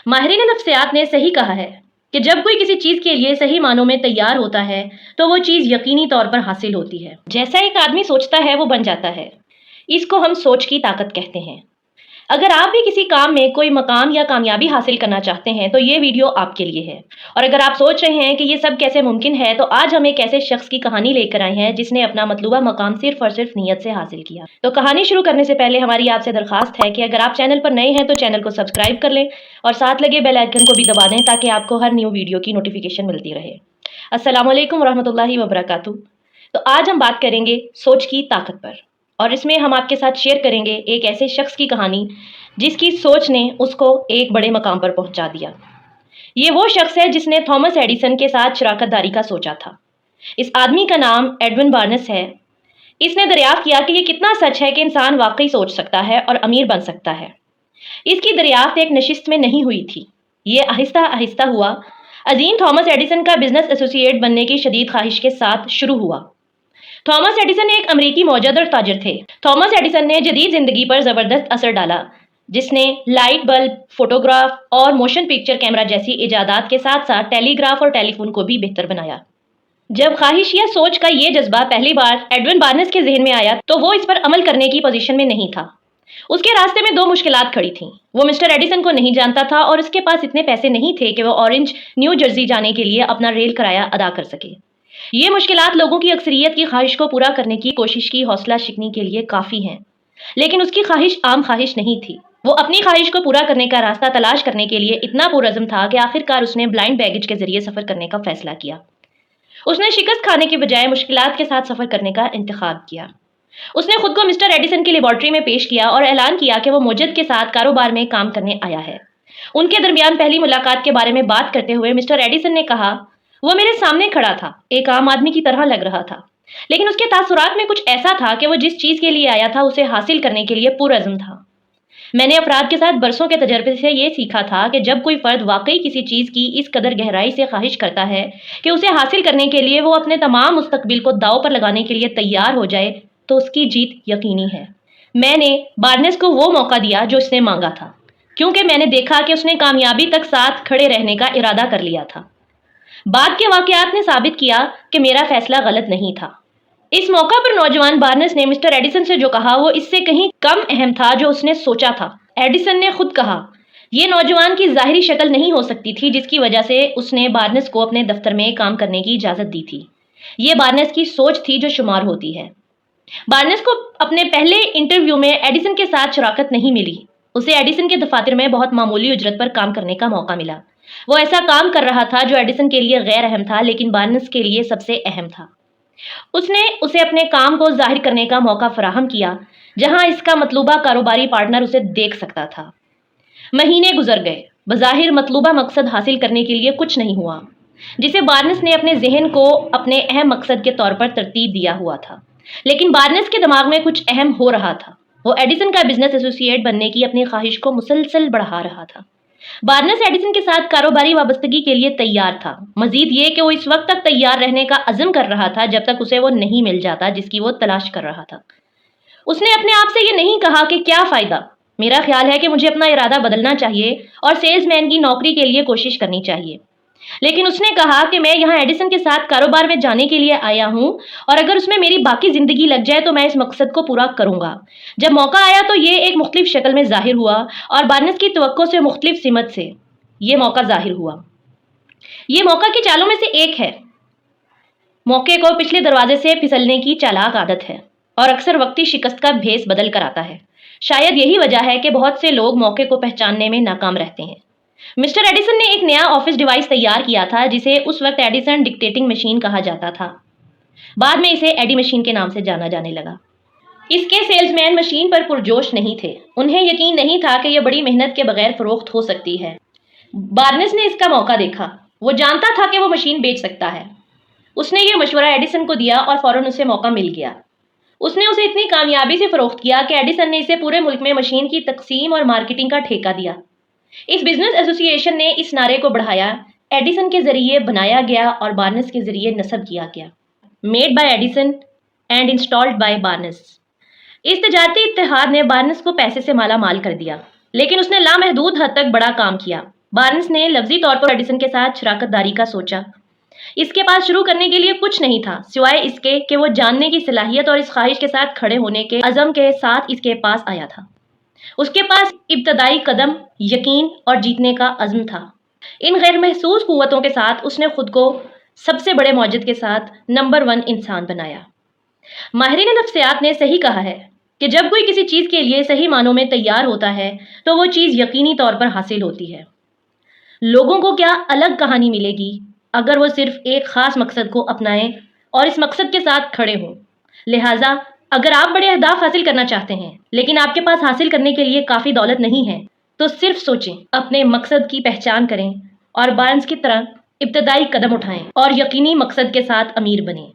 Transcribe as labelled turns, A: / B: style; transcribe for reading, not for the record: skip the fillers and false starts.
A: ماہرین نفسیات نے صحیح کہا ہے کہ جب کوئی کسی چیز کے لیے صحیح معنوں میں تیار ہوتا ہے تو وہ چیز یقینی طور پر حاصل ہوتی ہے۔ جیسا ایک آدمی سوچتا ہے وہ بن جاتا ہے، اس کو ہم سوچ کی طاقت کہتے ہیں۔ اگر آپ بھی کسی کام میں کوئی مقام یا کامیابی حاصل کرنا چاہتے ہیں تو یہ ویڈیو آپ کے لیے ہے، اور اگر آپ سوچ رہے ہیں کہ یہ سب کیسے ممکن ہے تو آج ہم ایک ایسے شخص کی کہانی لے کر آئے ہیں جس نے اپنا مطلوبہ مقام صرف اور صرف نیت سے حاصل کیا۔ تو کہانی شروع کرنے سے پہلے ہماری آپ سے درخواست ہے کہ اگر آپ چینل پر نئے ہیں تو چینل کو سبسکرائب کر لیں اور ساتھ لگے بیل آئیکن کو بھی دبا دیں تاکہ آپ کو ہر نیو ویڈیو کی نوٹیفیکیشن ملتی رہے۔ السلام علیکم ورحمۃ اللہ وبرکاتہ۔ تو آج ہم بات کریں گے سوچ کی طاقت پر، اور اس میں ہم آپ کے ساتھ شیئر کریں گے ایک ایسے شخص کی کہانی جس کی سوچ نے اس کو ایک بڑے مقام پر پہنچا دیا۔ یہ وہ شخص ہے جس نے تھامس ایڈیسن کے ساتھ شراکت داری کا سوچا تھا۔ اس آدمی کا نام ایڈون بارنس ہے۔ اس نے دریافت کیا کہ یہ کتنا سچ ہے کہ انسان واقعی سوچ سکتا ہے اور امیر بن سکتا ہے۔ اس کی دریافت ایک نشست میں نہیں ہوئی تھی، یہ آہستہ آہستہ ہوا۔ عظیم تھامس ایڈیسن کا بزنس ایسوسی ایٹ بننے کی شدید خواہش کے ساتھ شروع ہوا۔ تھامس ایڈیسن ایک امریکی موجد اور تاجر تھے۔ تھامس ایڈیسن نے جدید زندگی پر زبردست اثر ڈالا، جس نے لائٹ بلب، فوٹوگراف اور موشن پکچر کیمرہ جیسی ایجادات کے ساتھ ساتھ ٹیلی گراف اور ٹیلی فون کو بھی بہتر بنایا۔ جب خواہش یا سوچ کا یہ جذبہ پہلی بار ایڈون بارنس کے ذہن میں آیا تو وہ اس پر عمل کرنے کی پوزیشن میں نہیں تھا۔ اس کے راستے میں دو مشکلات کھڑی تھیں۔ وہ مسٹر ایڈیسن کو نہیں جانتا تھا اور اس کے پاس اتنے پیسے نہیں تھے کہ وہ اورنج نیو جرسی جانے کے لیے اپنا ریل کرایہ ادا کر سکے۔ یہ مشکلات لوگوں کی اکثریت کی خواہش کو پورا کرنے کی کوشش کی حوصلہ شکنی کے لیے کافی ہیں، لیکن اس کی خواہش عام خواہش نہیں تھی۔ وہ اپنی خواہش کو پورا کرنے کا راستہ تلاش کرنے کے لیے اتنا پرعزم تھا کہ آخرکار اس نے بلائنڈ بیگیج کے ذریعے سفر کرنے کا فیصلہ کیا۔ اس نے شکست کھانے کی بجائے مشکلات کے ساتھ سفر کرنے کا انتخاب کیا۔ اس نے خود کو مسٹر ایڈیسن کی لیبارٹری میں پیش کیا اور اعلان کیا کہ وہ موجد کے ساتھ کاروبار میں کام کرنے آیا ہے۔ ان کے درمیان پہلی ملاقات کے بارے میں بات کرتے ہوئے مسٹر ایڈیسن نے کہا، وہ میرے سامنے کھڑا تھا، ایک عام آدمی کی طرح لگ رہا تھا، لیکن اس کے تاثرات میں کچھ ایسا تھا کہ وہ جس چیز کے لیے آیا تھا اسے حاصل کرنے کے لیے پرعزم تھا۔ میں نے افراد کے ساتھ برسوں کے تجربے سے یہ سیکھا تھا کہ جب کوئی فرد واقعی کسی چیز کی اس قدر گہرائی سے خواہش کرتا ہے کہ اسے حاصل کرنے کے لیے وہ اپنے تمام مستقبل کو داؤ پر لگانے کے لیے تیار ہو جائے تو اس کی جیت یقینی ہے۔ میں نے بارنس کو وہ موقع دیا جو اس نے مانگا تھا، کیونکہ میں نے دیکھا کہ اس نے کامیابی تک ساتھ کھڑے رہنے کا ارادہ کر لیا تھا۔ بعد کے واقعات نے ثابت کیا کہ میرا فیصلہ غلط نہیں تھا۔ اس موقع پر نوجوان بارنس نے مسٹر ایڈیسن سے جو کہا وہ اس سے کہیں کم اہم تھا جو اس نے سوچا تھا۔ ایڈیسن نے خود کہا، یہ نوجوان کی ظاہری شکل نہیں ہو سکتی تھی جس کی وجہ سے اس نے بارنس کو اپنے دفتر میں کام کرنے کی اجازت دی تھی۔ یہ بارنس کی سوچ تھی جو شمار ہوتی ہے۔ بارنس کو اپنے پہلے انٹرویو میں ایڈیسن کے ساتھ شراکت نہیں ملی۔ اسے ایڈیسن کے دفاتر میں بہت معمولی اجرت پر کام کرنے کا موقع ملا۔ وہ ایسا کام کر رہا تھا جو ایڈیسن کے لیے غیر اہم تھا لیکن بارنس کے لیے سب سے اہم تھا۔ اس نے اسے اپنے کام کو ظاہر کرنے کا موقع فراہم کیا جہاں اس کا مطلوبہ کاروباری پارٹنر اسے دیکھ سکتا تھا۔ مہینے گزر گئے، بظاہر مطلوبہ مقصد حاصل کرنے کے لیے کچھ نہیں ہوا، جسے بارنس نے اپنے ذہن کو اپنے اہم مقصد کے طور پر ترتیب دیا ہوا تھا۔ لیکن بارنس کے دماغ میں کچھ اہم ہو رہا تھا۔ وہ ایڈیسن کا بزنس ایسوسی ایٹ بننے کی اپنی خواہش کو مسلسل بڑھا رہا تھا۔ بارنس ایڈیسن کے ساتھ کاروباری وابستگی کے لیے تیار تھا، مزید یہ کہ وہ اس وقت تک تیار رہنے کا عزم کر رہا تھا جب تک اسے وہ نہیں مل جاتا جس کی وہ تلاش کر رہا تھا۔ اس نے اپنے آپ سے یہ نہیں کہا کہ کیا فائدہ، میرا خیال ہے کہ مجھے اپنا ارادہ بدلنا چاہیے اور سیلز مین کی نوکری کے لیے کوشش کرنی چاہیے۔ لیکن اس نے کہا کہ میں یہاں ایڈیسن کے ساتھ کاروبار میں جانے کے لیے آیا ہوں اور اگر اس میں میری باقی زندگی لگ جائے تو میں اس مقصد کو پورا کروں گا۔ جب موقع آیا تو یہ ایک مختلف شکل میں ظاہر ہوا اور بارنس کی توقع سے مختلف سمت سے یہ موقع ظاہر ہوا۔ یہ موقع کی چالوں میں سے ایک ہے۔ موقع کو پچھلے دروازے سے پھسلنے کی چالاک عادت ہے اور اکثر وقتی شکست کا بھیس بدل کر آتا ہے۔ شاید یہی وجہ ہے کہ بہت سے لوگ موقع کو پہچاننے میں ناکام رہتے ہیں۔ مسٹر ایڈیسن نے ایک نیا آفس ڈیوائس تیار کیا تھا جسے اس وقت ایڈیسن ڈکٹیٹنگ مشین کہا جاتا تھا۔ بعد میں اسے ایڈی مشین کے نام سے جانا جانے لگا۔ اس کے سیلز مین مشین پر پرجوش نہیں تھے۔ انہیں یقین نہیں تھا کہ یہ بڑی محنت کے بغیر فروخت ہو سکتی ہے۔ بارنس نے اس کا موقع دیکھا۔ وہ جانتا تھا کہ وہ مشین بیچ سکتا ہے۔ اس نے یہ مشورہ ایڈیسن کو دیا اور فوراً اسے موقع مل گیا۔ اس نے اسے اتنی کامیابی سے فروخت کیا کہ ایڈیسن نے اسے پورے ملک میں مشین کی تقسیم اور مارکیٹنگ کا ٹھیکہ دیا۔ اس بزنس ایسوسی ایشن نے اس نعرے کو بڑھایا، ایڈیسن کے ذریعے بنایا گیا اور بارنس کے ذریعے نصب کیا گیا، made by Edison and installed by Barnes. اس تجارتی اتحاد نے بارنس کو پیسے سے مالا مال کر دیا، لیکن اس نے لامحدود حد تک بڑا کام کیا۔ بارنس نے لفظی طور پر ایڈیسن کے ساتھ شراکت داری کا سوچا۔ اس کے پاس شروع کرنے کے لیے کچھ نہیں تھا سوائے اس کے کہ وہ جاننے کی صلاحیت اور اس خواہش کے ساتھ کھڑے ہونے کے عزم کے ساتھ اس کے پاس آیا تھا۔ اس کے پاس ابتدائی قدم، یقین اور جیتنے کا عزم تھا۔ ان غیر محسوس قوتوں کے ساتھ اس نے خود کو سب سے بڑے موجد کے ساتھ نمبر 1 انسان بنایا۔ ماہرین نفسیات نے صحیح کہا ہے کہ جب کوئی کسی چیز کے لیے صحیح معنوں میں تیار ہوتا ہے تو وہ چیز یقینی طور پر حاصل ہوتی ہے۔ لوگوں کو کیا الگ کہانی ملے گی اگر وہ صرف ایک خاص مقصد کو اپنائیں اور اس مقصد کے ساتھ کھڑے ہوں۔ لہٰذا اگر آپ بڑے اہداف حاصل کرنا چاہتے ہیں لیکن آپ کے پاس حاصل کرنے کے لیے کافی دولت نہیں ہے تو صرف سوچیں، اپنے مقصد کی پہچان کریں اور بارنس کی طرح ابتدائی قدم اٹھائیں اور یقینی مقصد کے ساتھ امیر بنیں۔